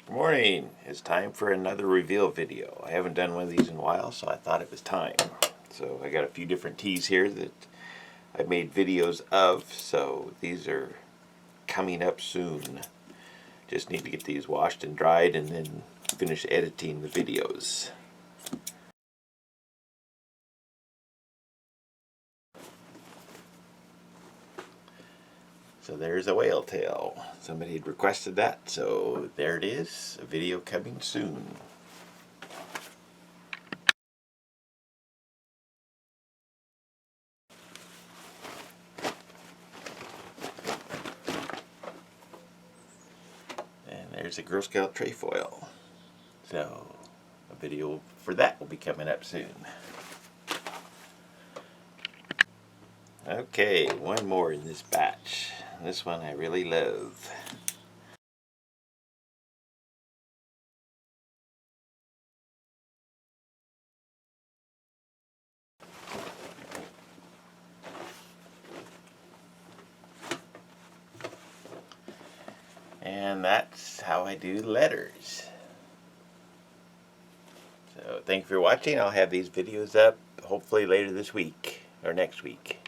Good morning. It's time for another reveal video. I haven't done one of these in a while, so I thought it was time. So I got a few different teas here that I made videos of, so these are coming up soon. Just need to get these washed and dried and then finish editing the videos. So there's a whale tail. Somebody had requested that, so there it is. A video coming soon. And there's a Girl Scout Trefoil. So a video for that will be coming up soon. Okay, one more in this batch. This one I really love. And that's how I do letters. So thank you for watching. I'll have these videos up hopefully later this week or next week.